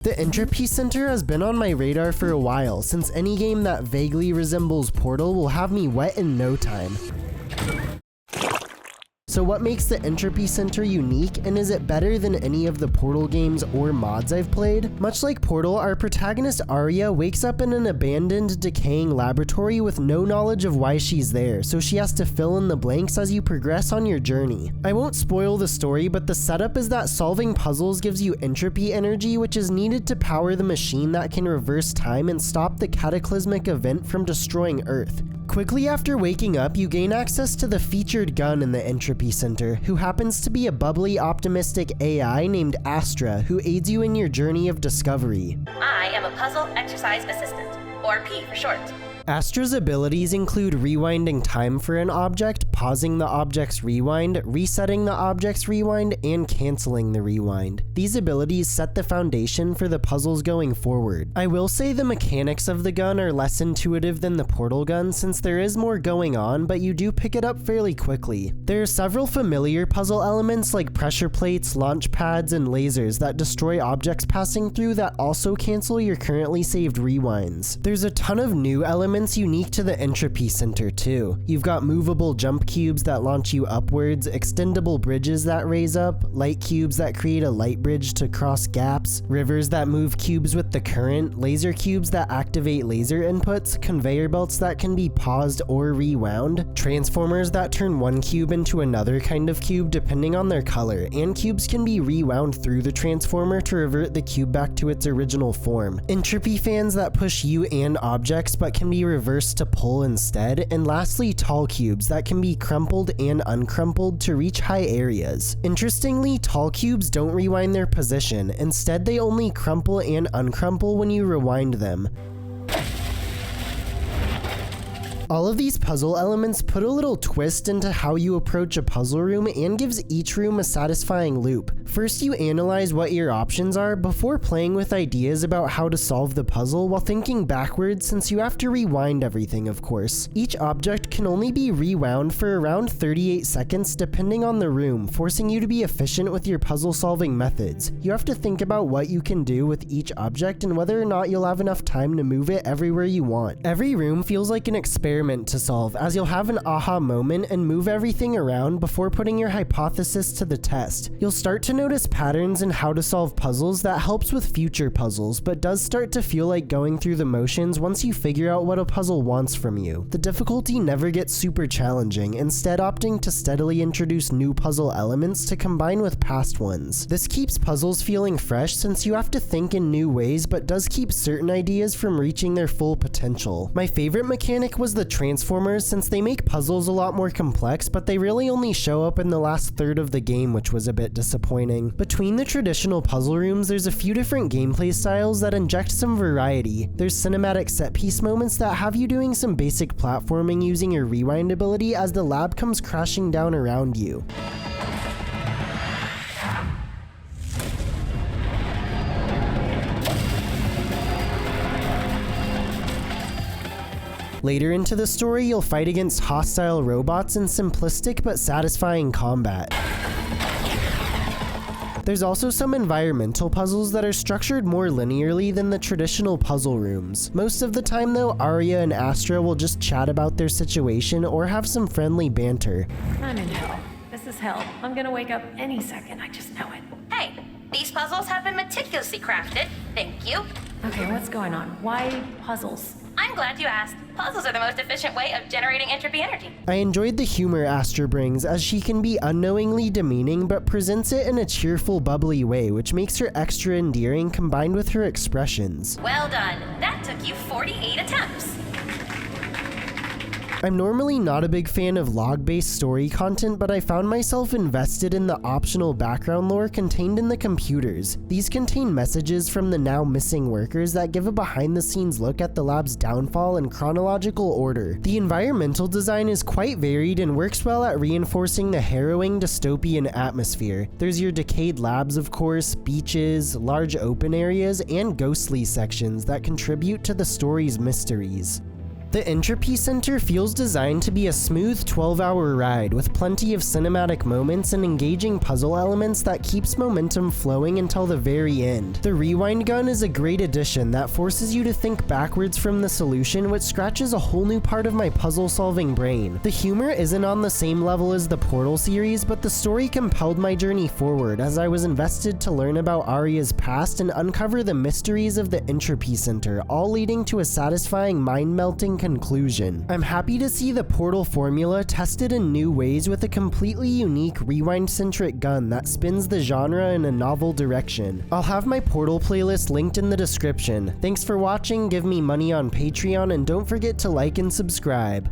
The Entropy Centre has been on my radar for a while, since any game that vaguely resembles Portal will have me wet in no time. So what makes the Entropy Centre unique, and is it better than any of the Portal games or mods I've played? Much like Portal, our protagonist Arya wakes up in an abandoned, decaying laboratory with no knowledge of why she's there, so she has to fill in the blanks as you progress on your journey. I won't spoil the story, but the setup is that solving puzzles gives you entropy energy, which is needed to power the machine that can reverse time and stop the cataclysmic event from destroying Earth. Quickly after waking up, you gain access to the featured gun in the Entropy Centre, who happens to be a bubbly, optimistic AI named Astra, who aids you in your journey of discovery. I am a puzzle exercise assistant, or P for short. Astra's abilities include rewinding time for an object, pausing the object's rewind, resetting the object's rewind, and canceling the rewind. These abilities set the foundation for the puzzles going forward. I will say the mechanics of the gun are less intuitive than the Portal gun since there is more going on, but you do pick it up fairly quickly. There are several familiar puzzle elements like pressure plates, launch pads, and lasers that destroy objects passing through that also cancel your currently saved rewinds. There's a ton of new elements unique to the Entropy Centre too. You've got movable jump cubes that launch you upwards, extendable bridges that raise up, light cubes that create a light bridge to cross gaps, rivers that move cubes with the current, laser cubes that activate laser inputs, conveyor belts that can be paused or rewound, transformers that turn one cube into another kind of cube depending on their color, and cubes can be rewound through the transformer to revert the cube back to its original form. Entropy fans that push you and objects but can be reversed to pull instead, and lastly tall cubes that can be crumpled and uncrumpled to reach high areas. Interestingly, tall cubes don't rewind their position, instead they only crumple and uncrumple when you rewind them. All of these puzzle elements put a little twist into how you approach a puzzle room and gives each room a satisfying loop. First, you analyze what your options are before playing with ideas about how to solve the puzzle while thinking backwards, since you have to rewind everything, of course. Each object can only be rewound for around 38 seconds depending on the room, forcing you to be efficient with your puzzle solving methods. You have to think about what you can do with each object and whether or not you'll have enough time to move it everywhere you want. Every room feels like an experiment to solve, as you'll have an aha moment and move everything around before putting your hypothesis to the test. You'll start to notice patterns in how to solve puzzles that helps with future puzzles, but does start to feel like going through the motions once you figure out what a puzzle wants from you. The difficulty never gets super challenging, instead opting to steadily introduce new puzzle elements to combine with past ones. This keeps puzzles feeling fresh since you have to think in new ways, but does keep certain ideas from reaching their full potential. My favorite mechanic was the transformers, since they make puzzles a lot more complex, but they really only show up in the last third of the game, which was a bit disappointing. Between the traditional puzzle rooms, there's a few different gameplay styles that inject some variety. There's cinematic set piece moments that have you doing some basic platforming using your rewind ability as the lab comes crashing down around you. Later into the story, you'll fight against hostile robots in simplistic but satisfying combat. There's also some environmental puzzles that are structured more linearly than the traditional puzzle rooms. Most of the time though, Arya and Astra will just chat about their situation or have some friendly banter. I'm in hell. This is hell. I'm gonna wake up any second, I just know it. Hey, these puzzles have been meticulously crafted. Thank you. Okay, what's going on? Why puzzles? I'm glad you asked. Puzzles are the most efficient way of generating entropy energy. I enjoyed the humor Astra brings, as she can be unknowingly demeaning but presents it in a cheerful, bubbly way, which makes her extra endearing combined with her expressions. Well done. That took you 48 attempts. I'm normally not a big fan of log-based story content, but I found myself invested in the optional background lore contained in the computers. These contain messages from the now missing workers that give a behind-the-scenes look at the lab's downfall in chronological order. The environmental design is quite varied and works well at reinforcing the harrowing dystopian atmosphere. There's your decayed labs, of course, beaches, large open areas, and ghostly sections that contribute to the story's mysteries. The Entropy Centre feels designed to be a smooth 12-hour ride with plenty of cinematic moments and engaging puzzle elements that keeps momentum flowing until the very end. The rewind gun is a great addition that forces you to think backwards from the solution, which scratches a whole new part of my puzzle-solving brain. The humor isn't on the same level as the Portal series, but the story compelled my journey forward as I was invested to learn about Aria's past and uncover the mysteries of the Entropy Centre, all leading to a satisfying mind-melting conclusion. I'm happy to see the Portal formula tested in new ways with a completely unique rewind-centric gun that spins the genre in a novel direction. I'll have my Portal playlist linked in the description. Thanks for watching, give me money on Patreon, and don't forget to like and subscribe.